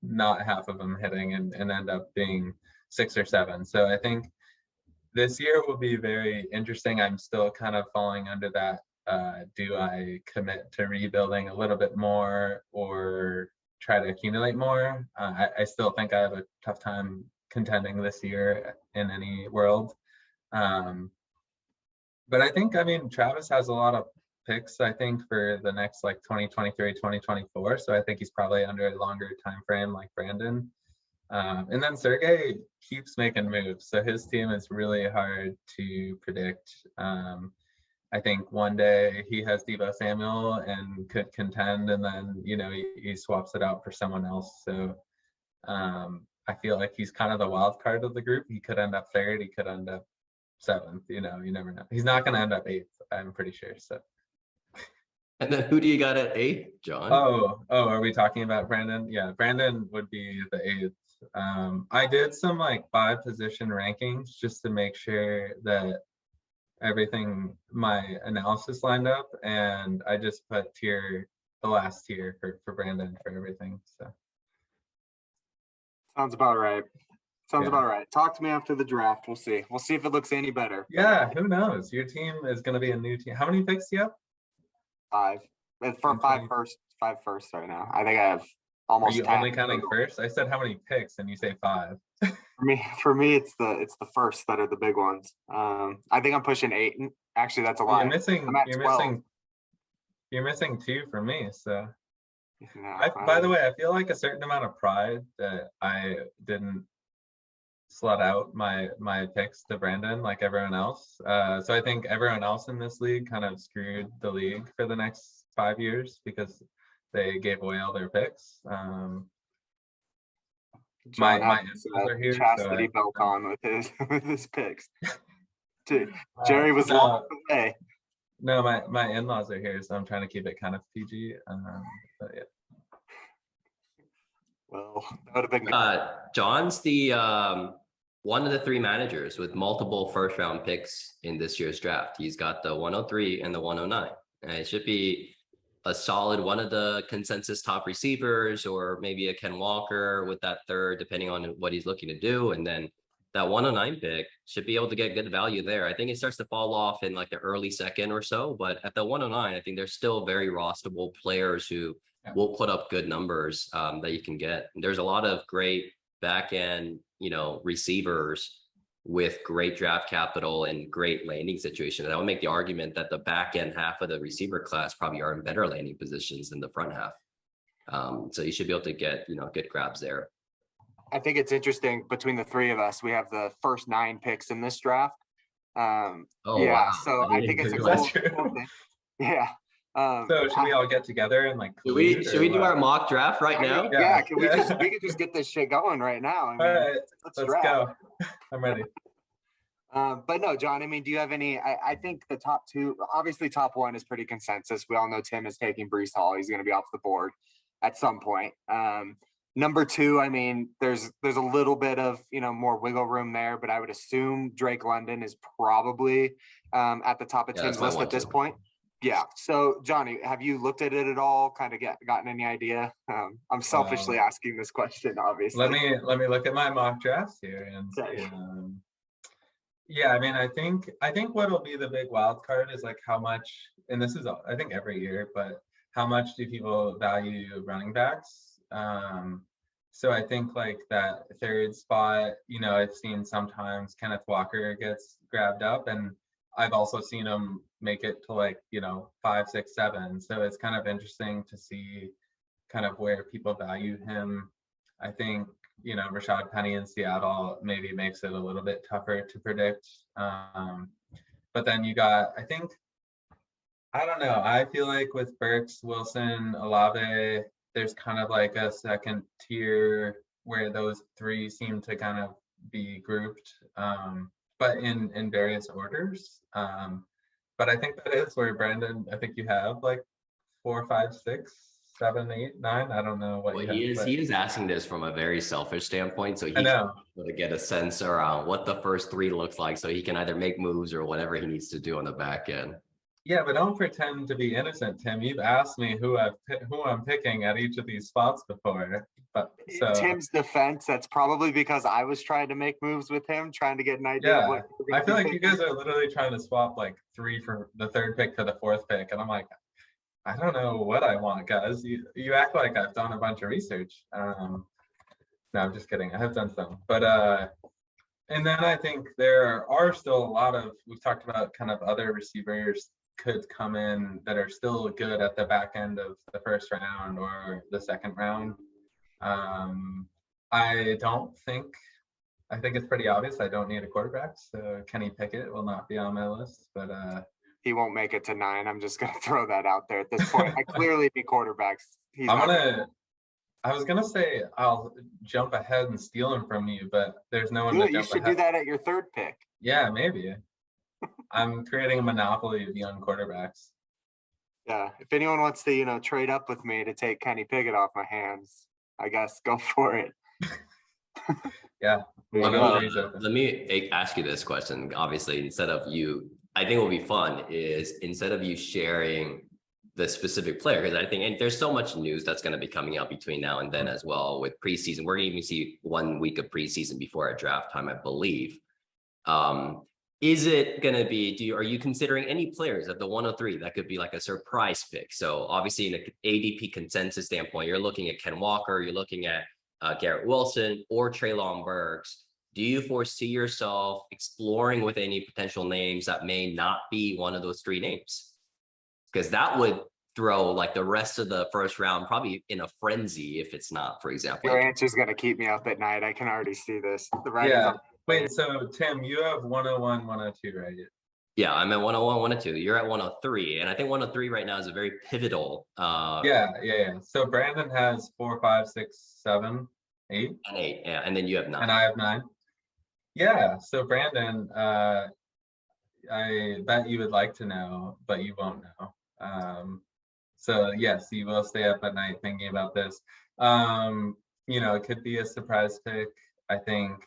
not half of them hitting and end up being 6 or 7. So I think this year will be very interesting. I'm still kind of falling under that. Do I commit to rebuilding a little bit more or try to accumulate more? I still think I have a tough time contending this year in any world. But I think, Travis has a lot of picks, I think, for the next like 2023, 2024. So I think he's probably under a longer time frame like Brandon. And then Sergey keeps making moves. So his team is really hard to predict. I think one day he has Deebo Samuel and could contend, and then he swaps it out for someone else. So I feel like he's kind of the wild card of the group. He could end up third. He could end up seventh. You never know. He's not going to end up eighth, I'm pretty sure. So. And then who do you got at 8, John? Oh, are we talking about Brandon? Yeah, Brandon would be the 8th. I did some like 5 position rankings just to make sure that my analysis lined up, and I just put the last tier for Brandon for everything. So Sounds about right. Yeah. About right. Talk to me after the draft. We'll see. We'll see if it looks any better. Yeah, who knows? Your team is going to be a new team. How many picks do you have? 5. And for And 5 20. first right now. I think I have almost. Are you 10 only counting total. first? I said how many picks, and you say 5. For me, it's the first that are the big ones. I think I'm pushing 8. Actually, that's a lie. You're missing. I'm at You're 12. missing. You're missing 2 for me. So. No, By the way, I feel like a certain amount of pride that I didn't slut out my picks to Brandon like everyone else. So I think everyone else in this league kind of screwed the league for the next 5 years because they gave away all their picks. John my has in-laws are here, chastity belt on with his picks. Jerry was locked away. No, my in-laws are here, so I'm trying to keep it kind of PG. But yeah. Well, that would have been good. John's the one of the 3 managers with multiple first-round picks in this year's draft. He's got the 103 and the 109. And it should be a solid one of the consensus top receivers, or maybe a Ken Walker with that 3rd, depending on what he's looking to do. And then that 109 pick should be able to get good value there. I think it starts to fall off in like the early 2nd or so, but at the 109, I think there's still very rostable players who will put up good numbers that you can get. There's a lot of great back end, receivers with great draft capital and great landing situations. I would make the argument that the back end half of the receiver class probably are in better landing positions than the front half. So you should be able to get, good grabs there. I think it's interesting between the 3 of us. We have the first 9 picks in this draft. Wow. So I think it's a cool thing. Yeah. So should we all get together and like? Should we do our mock draft right now? Yeah. We can just get this shit going right now. I mean, all right, let's go. I'm ready. But no, John, I mean, do you have any, I think the top 2, obviously top 1 is pretty consensus. We all know Tim is taking Breece Hall. He's going to be off the board at some point. Number 2, I mean, there's a little bit of, more wiggle room there, but I would assume Drake London is probably at the top of Tim's list at this point. Yeah. So Johnny, have you looked at it at all? Kind of gotten any idea? I'm selfishly asking this question, obviously. Let me look at my mock drafts here and see. Yeah, I mean, I think what'll be the big wild card is like how much, and this is I think every year, but how much do people value running backs? So I think like that 3rd spot, I've seen sometimes Kenneth Walker gets grabbed up, and I've also seen him make it to like 5, 6, 7. So it's kind of interesting to see kind of where people value him. I think Rashad Penny in Seattle maybe makes it a little bit tougher to predict. But then you got, I don't know. I feel like with Burks, Wilson, Olave, there's kind of like a 2nd tier where those 3 seem to kind of be grouped, but in various orders. But I think that is where Brandon, I think you have like 4, 5, 6, 7, 8, 9. I don't know what he is asking this from a very selfish standpoint, so he can sort of get a sense around what the first 3 looks like, so he can either make moves or whatever he needs to do on the back end. Yeah, but don't pretend to be innocent, Tim. You've asked me who I'm picking at each of these spots before. But so Tim's defense, that's probably because I was trying to make moves with him, trying to get an idea of what I feel like you guys are literally trying to swap like 3 for the 3rd pick for the 4th pick, and I'm like, I don't know what I want, guys. You act like I've done a bunch of research. No, I'm just kidding. I have done some, but and then I think there are still a lot of, we've talked about kind of other receivers could come in that are still good at the back end of the 1st round or the 2nd round. I think it's pretty obvious I don't need a quarterback, so Kenny Pickett will not be on my list, but he won't make it to 9. I'm just gonna throw that out there at this point. I clearly need quarterbacks. He's I'm not gonna. I was gonna say I'll jump ahead and steal him from you, but there's no one do to it. You jump should do ahead. that at your 3rd pick. Yeah, maybe. I'm creating a monopoly of young quarterbacks. Yeah. If anyone wants to, trade up with me to take Kenny Pickett off my hands, I guess go for it. Yeah. There you One go. of three's open. Let me ask you this question. Obviously, instead of you, I think what will be fun is instead of you sharing the specific player, because I think, and there's so much news that's going to be coming out between now and then as well with preseason. We're going to even see 1 week of preseason before our draft time, I believe. Is it going to be, are you considering any players at the 103 that could be like a surprise pick? So obviously in an ADP consensus standpoint, you're looking at Ken Walker, you're looking at Garrett Wilson or Treylon Burks. Do you foresee yourself exploring with any potential names that may not be one of those 3 names? Because that would throw like the rest of the first round probably in a frenzy if it's not, for example. Your answer's going to keep me up at night. I can already see this. The writing's Yeah. on. Wait, so Tim, you have 101, 102, right? Yeah, I'm at 101, 102. You're at 103. And I think 103 right now is a very pivotal Yeah. So Brandon has 4, 5, 6, 7, 8. and 8. Yeah, and then you have 9. And I have 9. Yeah. So Brandon, I bet you would like to know, but you won't know. So yes, you will stay up at night thinking about this. It could be a surprise pick. I think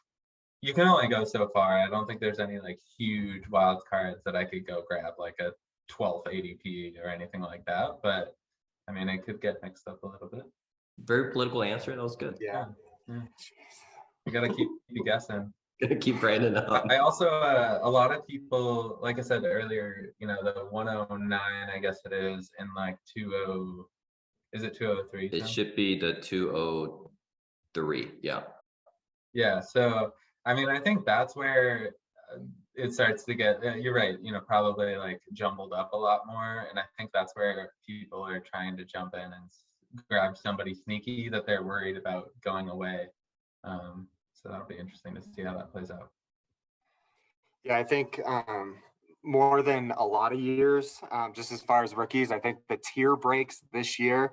you can only go so far. I don't think there's any like huge wild cards that I could go grab like a 12th ADP or anything like that. But I mean, it could get mixed up a little bit. Very political answer. That was good. Yeah. You got to keep you guessing. Gonna keep Brandon up. I also, a lot of people, like I said earlier, the 109, I guess it is, in like 20, is it 203? It should be the 203. Yeah. Yeah. So, I mean, I think that's where it starts to get, you're right, probably like jumbled up a lot more. And I think that's where people are trying to jump in and grab somebody sneaky that they're worried about going away. So that'll be interesting to see how that plays out. Yeah, I think more than a lot of years, just as far as rookies, I think the tier breaks this year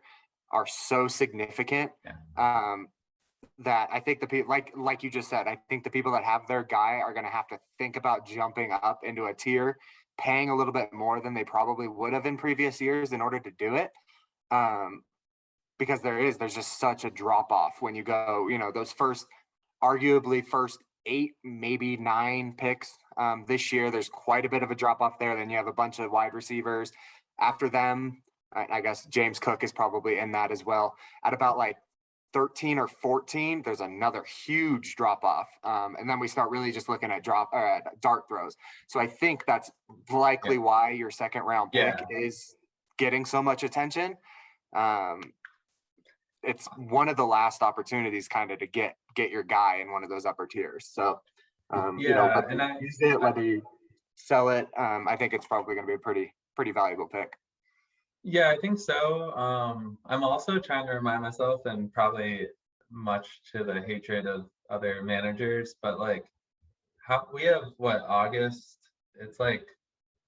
are so significant that I think the people, like you just said, I think the people that have their guy are going to have to think about jumping up into a tier, paying a little bit more than they probably would have in previous years in order to do it. Because there's just such a drop off when you go, those arguably first 8, maybe 9 picks this year. There's quite a bit of a drop off there. Then you have a bunch of wide receivers after them. I guess James Cook is probably in that as well. At about like 13 or 14, there's another huge drop off. And then we start really just looking at dart throws. So I think that's likely why your second round pick is getting so much attention. It's one of the last opportunities kind of to get your guy in one of those upper tiers. So, use it, whether you sell it, I think it's probably going to be a pretty valuable pick. Yeah, I think so. I'm also trying to remind myself, and probably much to the hatred of other managers, but like we have August, it's like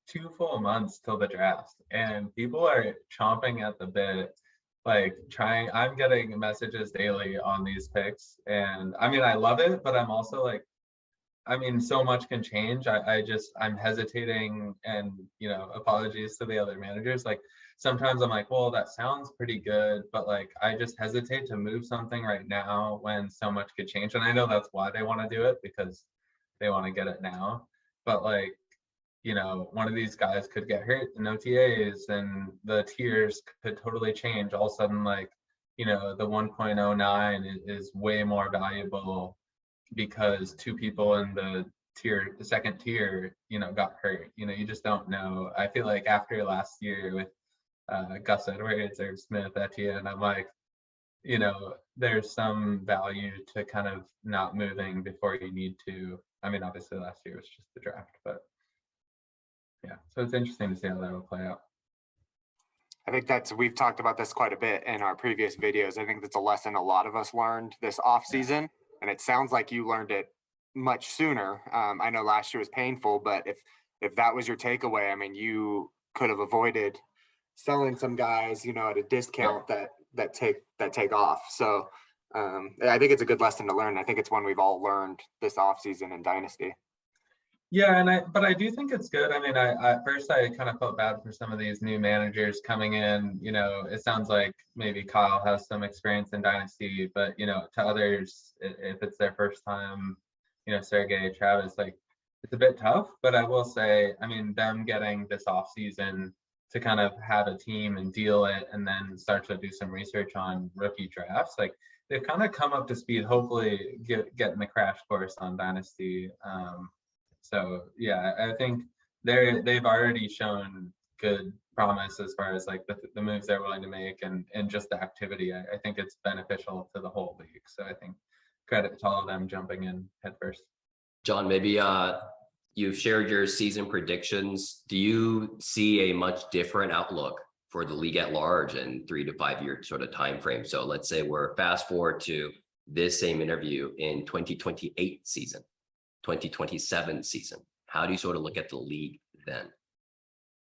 2 full months till the draft, and people are chomping at the bit. I'm getting messages daily on these picks, and I mean, I love it, but I'm also like, I mean, so much can change. I'm hesitating, and apologies to the other managers. Like sometimes I'm like, well, that sounds pretty good, but like I just hesitate to move something right now when so much could change. And I know that's why they want to do it, because they want to get it now. But like, one of these guys could get hurt in OTAs and the tiers could totally change. All of a sudden, like, the 1.09 is way more valuable because 2 people in the second tier, got hurt. You just don't know. I feel like after last year with Gus Edwards or Smith Etienne, I'm like, there's some value to kind of not moving before you need to. I mean, obviously last year was just the draft, but yeah, so it's interesting to see how that will play out. I think we've talked about this quite a bit in our previous videos. I think that's a lesson a lot of us learned this off season, and it sounds like you learned it much sooner. I know last year was painful, but if if that was your takeaway, I mean, you could have avoided selling some guys, at a discount that take off. So I think it's a good lesson to learn. I think it's one we've all learned this offseason in Dynasty. Yeah, but I do think it's good. I mean, I at first I kind of felt bad for some of these new managers coming in. It sounds like maybe Kyle has some experience in Dynasty, but to others, if it's their first time, Sergey, Travis, like it's a bit tough. But I will say, I mean, them getting this off season to kind of have a team and deal it, and then start to do some research on rookie drafts, like they've kind of come up to speed. Hopefully, getting the crash course on Dynasty. So yeah, I think they've already shown good promise as far as like the moves they're willing to make and just the activity. I think it's beneficial to the whole league. So I think credit to all of them jumping in head first. John, maybe you've shared your season predictions. Do you see a much different outlook for the league at large in 3 to 5 year sort of time frame? So let's say we're fast forward to this same interview in 2028 season. 2027 season. How do you sort of look at the league then?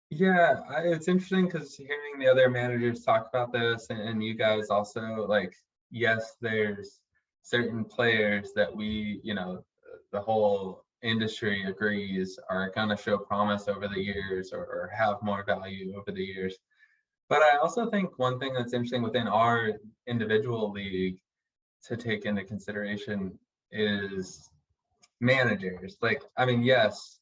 Yeah, it's interesting because hearing the other managers talk about this and you guys also, like, yes, there's certain players that we, the whole industry agrees are going to show promise over the years or have more value over the years. But I also think one thing that's interesting within our individual league to take into consideration is managers. Like, I mean, yes,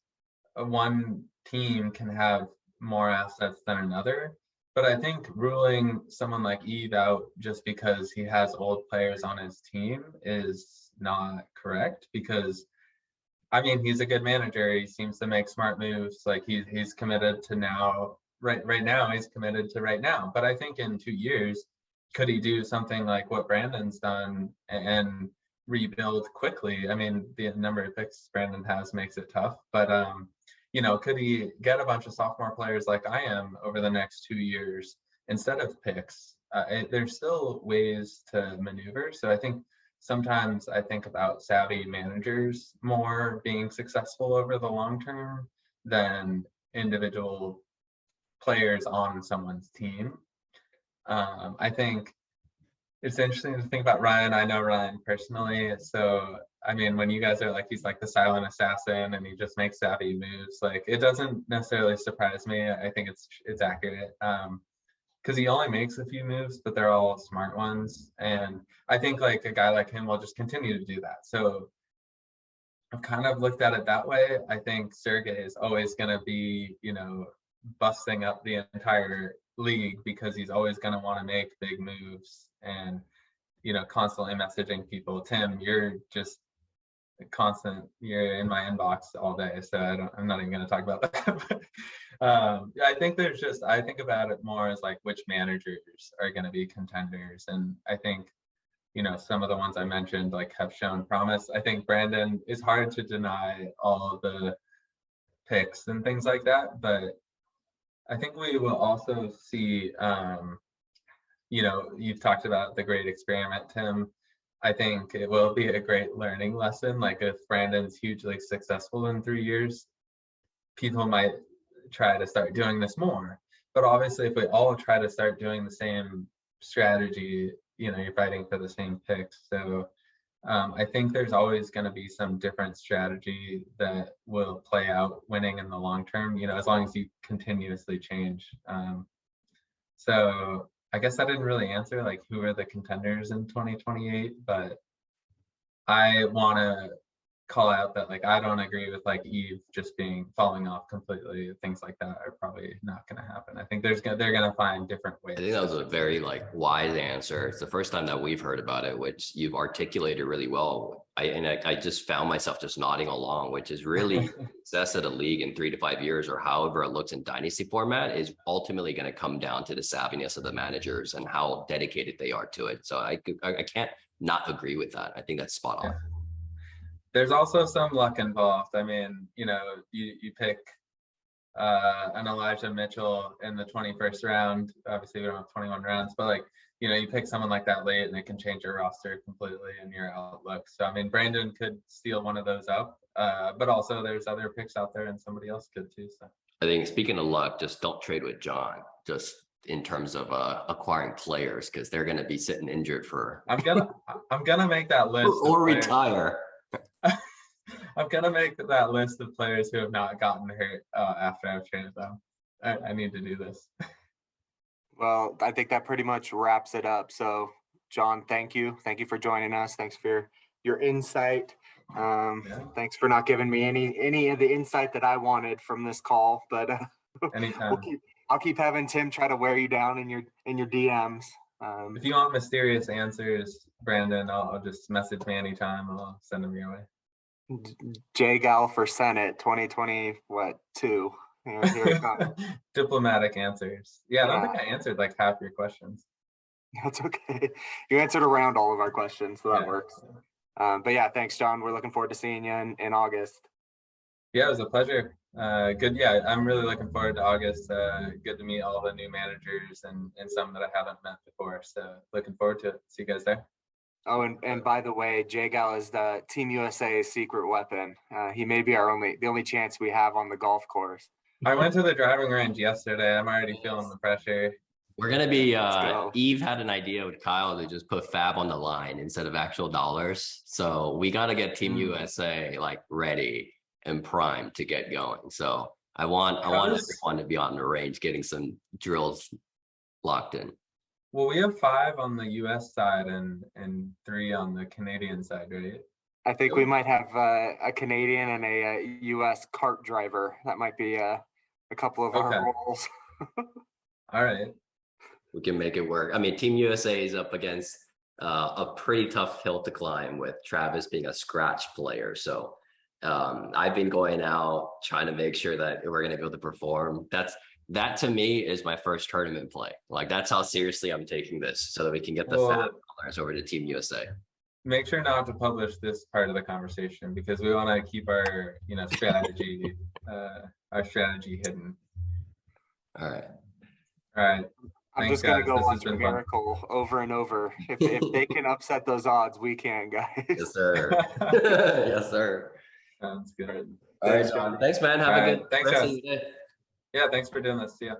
one team can have more assets than another, but I think ruling someone like Eve out just because he has old players on his team is not correct, because I mean, he's a good manager. He seems to make smart moves. Like he's committed to now, right now he's committed to right now. But I think in 2 years, could he do something like what Brandon's done and rebuild quickly? I mean, the number of picks Brandon has makes it tough, but could he get a bunch of sophomore players like I am over the next 2 years instead of picks? There's still ways to maneuver. So I think sometimes I think about savvy managers more being successful over the long term than individual players on someone's team. I think it's interesting to think about Ryan. I know Ryan personally. So, I mean, when you guys are like, he's like the silent assassin and he just makes savvy moves, like it doesn't necessarily surprise me. I think it's accurate. Because he only makes a few moves, but they're all smart ones. And I think like a guy like him will just continue to do that. So I've kind of looked at it that way. I think Sergey is always going to be, busting up the entire league because he's always going to want to make big moves and, constantly messaging people. Tim, you're just constant, you're in my inbox all day, so I'm not even going to talk about that. But I think I think about it more as like which managers are going to be contenders, and I think some of the ones I mentioned like have shown promise. I think Brandon is hard to deny all of the picks and things like that, but I think we will also see you've talked about the great experiment, Tim. I think it will be a great learning lesson. Like if Brandon's hugely successful in 3 years, people might try to start doing this more. But obviously, if we all try to start doing the same strategy, you're fighting for the same picks. So I think there's always going to be some different strategy that will play out winning in the long term, as long as you continuously change. So I guess I didn't really answer like who are the contenders in 2028, but I want to call out that like I don't agree with like Eve just falling off completely. Things like that are probably not going to happen. I think they're going to find different ways. I think that was a very like wise answer. It's the first time that we've heard about it, which you've articulated really well. I just found myself just nodding along, which is really success of the league in 3 to 5 years, or however it looks in dynasty format, is ultimately going to come down to the savviness of the managers and how dedicated they are to it. So I can't not agree with that. I think that's spot on. Yeah. There's also some luck involved. I mean, you pick an Elijah Mitchell in the 21st round. Obviously, we don't have 21 rounds, but like you know, you pick someone like that late and it can change your roster completely and your outlook. So, I mean, Brandon could steal one of those up, but also there's other picks out there and somebody else could too. So I think speaking of luck, just don't trade with John, just in terms of acquiring players, because they're going to be sitting injured for I'm gonna make that list or retire. I'm gonna make that list of players who have not gotten hurt after I've traded them. I need to do this. Well, I think that pretty much wraps it up. So, John, thank you. Thank you for joining us. Thanks for your insight. Thanks for not giving me any of the insight that I wanted from this call. But Anytime. I'll keep having Tim try to wear you down in your DMs. If you want mysterious answers, Brandon, I'll just message me anytime. I'll send them your way. J-Gal for Senate 2020, two? Here it comes. Diplomatic answers. Yeah, I don't think I answered like half your questions. That's okay. You answered around all of our questions, so that works. But yeah, thanks, John. We're looking forward to seeing you in August. Yeah, it was a pleasure. Good. Yeah, I'm really looking forward to August. Good to meet all the new managers and some that I haven't met before. So looking forward to it. See you guys there. Oh, and by the way, J-Gal is the Team USA's secret weapon. He may be the only chance we have on the golf course. I went to the driving range yesterday. I'm already feeling the pressure. We're gonna be Eve had an idea with Kyle to just put fab on the line instead of actual dollars. So we gotta get Team USA like ready and primed to get going. So I want everyone to be on the range getting some drills locked in. Well, we have 5 on the US side and 3 on the Canadian side, right? I think we might have a Canadian and a US kart driver. That might be a couple of our roles. All right. We can make it work. I mean, Team USA is up against a pretty tough hill to climb with Travis being a scratch player. So I've been going out trying to make sure that we're going to be able to perform. That to me is my first tournament play. Like that's how seriously I'm taking this, so that we can get the fab players over to Team USA. Make sure not to publish this part of the conversation because we want to keep our strategy hidden. All right. I'm Thanks, just gonna guys. go This watch has a been fun. miracle over and over. If they can upset those odds, we can, guys. Yes, sir. Yes, sir. Sounds good. All right, John. Thanks, man. Have a good Thanks, rest of guys. your day. Yeah, thanks for doing this. See ya.